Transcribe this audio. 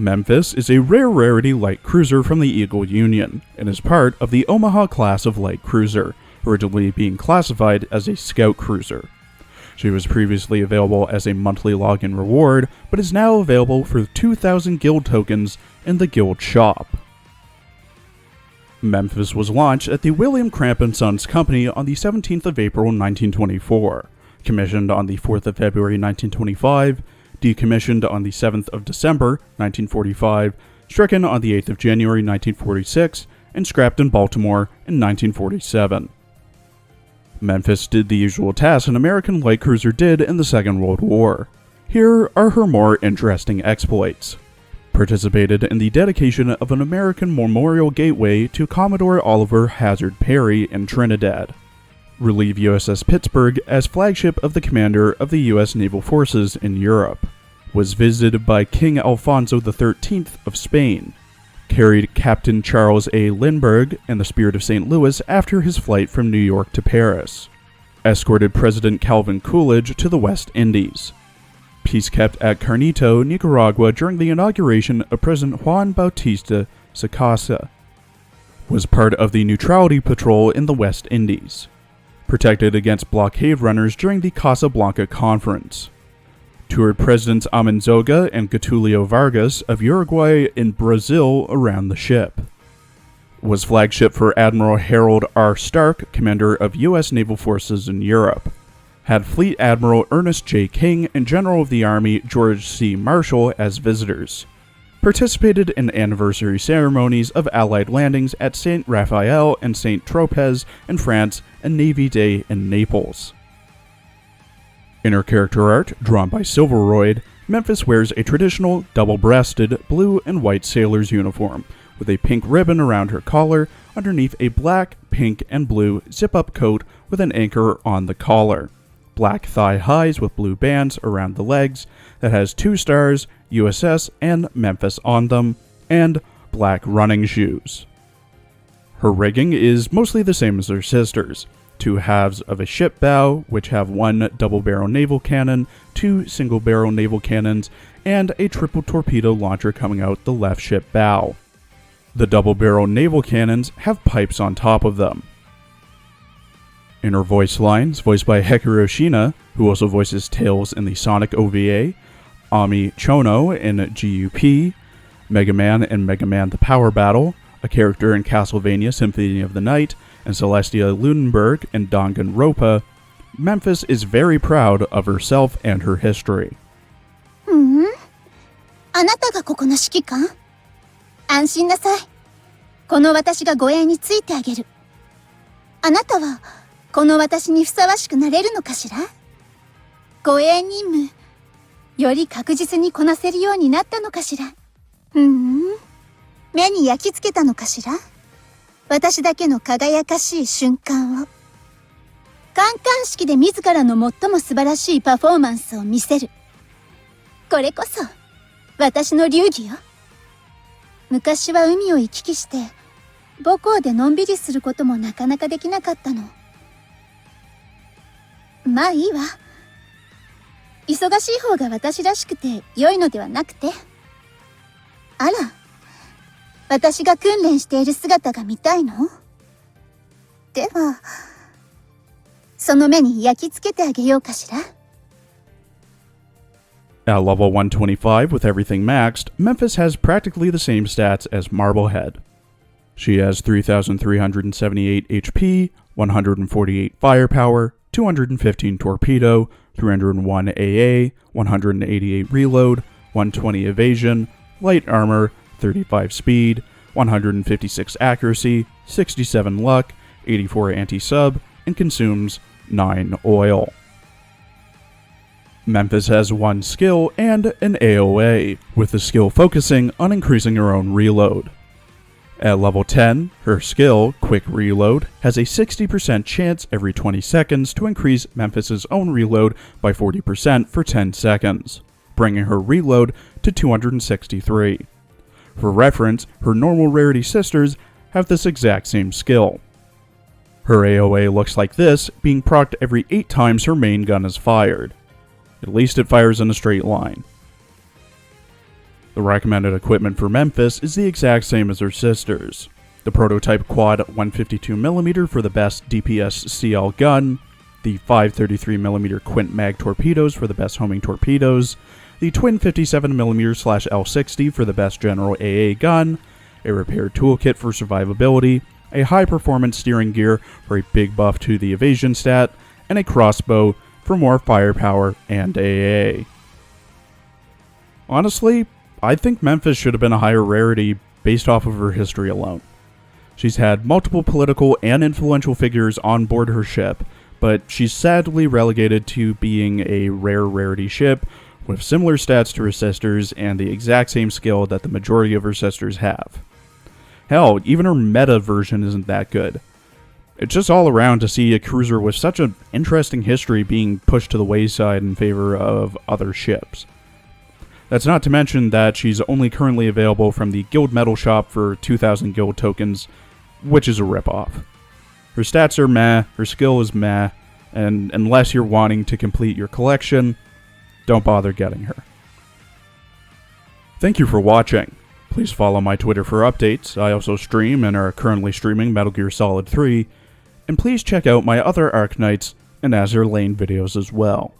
Memphis is a rare rarity light cruiser from the Eagle Union, and is part of the Omaha class of light cruiser, originally being classified as a scout cruiser. She was previously available as a monthly login reward, but is now available for 2,000 guild tokens in the guild shop. Memphis was launched at the William Cramp & Sons Company on the 17th of April 1924, commissioned on the 4th of February 1925, decommissioned on the 7th of December 1945, stricken on the 8th of January 1946, and scrapped in Baltimore in 1947. Memphis did the usual tasks an American light cruiser did in the Second World War. Here are her more interesting exploits. Participated in the dedication of an American memorial gateway to Commodore Oliver Hazard Perry in Trinidad. Relieved USS Pittsburgh as flagship of the commander of the U.S. Naval Forces in Europe. Was visited by King Alfonso XIII of Spain. Carried Captain Charles A. Lindbergh in the Spirit of St. Louis after his flight from New York to Paris. Escorted President Calvin Coolidge to the West Indies. Peace kept at Carnito, Nicaragua during the inauguration of President Juan Bautista Sacasa. Was part of the Neutrality Patrol in the West Indies. Protected against blockade runners during the Casablanca Conference. Toured Presidents Amanzoga and Getulio Vargas of Uruguay and Brazil around the ship. Was flagship for Admiral Harold R. Stark, commander of U.S. Naval Forces in Europe. Had Fleet Admiral Ernest J. King and General of the Army George C. Marshall as visitors. Participated in anniversary ceremonies of Allied landings at St. Raphael and St. Tropez in France and Navy Day in Naples. In her character art, drawn by Silveroid, Memphis wears a traditional double-breasted blue and white sailor's uniform, with a pink ribbon around her collar underneath a black, pink, and blue zip-up coat with an anchor on the collar. Black thigh highs with blue bands around the legs that has 2 stars, USS, and Memphis on them, and black running shoes. Her rigging is mostly the same as her sisters. 2 halves of a ship bow, which have 1 double-barrel naval cannon, 2 single-barrel naval cannons, and a triple torpedo launcher coming out the left ship bow. The double-barrel naval cannons have pipes on top of them. In her voice lines, voiced by Hikaru Shina, who also voices Tails in the Sonic OVA, Ami Chono in GUP, Mega Man in Mega Man The Power Battle, a character in Castlevania Symphony of the Night, and Celestia Lunenburg in Danganronpa, Memphis is very proud of herself and her history. あなたがここの指揮官？安心なさい。この私が護衛についてあげる。あなたはこの私にふさわしくなれるのかしら？護衛任務、より確実にこなせるようになったのかしら？目に焼き付けたのかしら？私だけの輝かしい瞬間を。観艦式で自らの最も素晴らしいパフォーマンスを見せる。これこそ私の流儀よ。昔は海を行き来して母港でのんびりすることもなかなかできなかったの。まあいいわ。忙しい方が私らしくて良いのではなくて。あら、私が訓練している姿が見たいの？では、その目に焼き付けてあげようかしら。At level 125 with everything maxed, Memphis has practically the same stats as Marblehead. She has 3,378 HP, 148 firepower, 215 torpedo, 301 AA, 188 reload, 120 evasion, light armor, 35 speed, 156 accuracy, 67 luck, 84 anti-sub, and consumes 9 oil. Memphis has 1 skill and an AOA, with the skill focusing on increasing her own reload. At level 10, her skill, Quick Reload, has a 60% chance every 20 seconds to increase Memphis's own reload by 40% for 10 seconds, bringing her reload to 263. For reference, her normal rarity sisters have this exact same skill. Her AOA looks like this, being procced every 8 times her main gun is fired. At least it fires in a straight line. The recommended equipment for Memphis is the exact same as her sister's. The prototype quad 152mm for the best DPS CL gun, the 533mm Quint Mag torpedoes for the best homing torpedoes, the twin 57mm/L60 for the best general AA gun, a repair toolkit for survivability, a high-performance steering gear for a big buff to the evasion stat, and a crossbow for more firepower and AA. Honestly, I think Memphis should have been a higher rarity based off of her history alone. She's had multiple political and influential figures on board her ship, but she's sadly relegated to being a rare rarity ship with similar stats to her sisters and the exact same skill that the majority of her sisters have. Hell, even her meta version isn't that good. It's just all around to see a cruiser with such an interesting history being pushed to the wayside in favor of other ships. That's not to mention that she's only currently available from the guild medal shop for 2,000 guild tokens, which is a ripoff. Her stats are meh, her skill is meh, and unless you're wanting to complete your collection, don't bother getting her. Thank you for watching. Please follow my Twitter for updates. I also stream and are currently streaming Metal Gear Solid 3, and please check out my other Arknights and Azur Lane videos as well.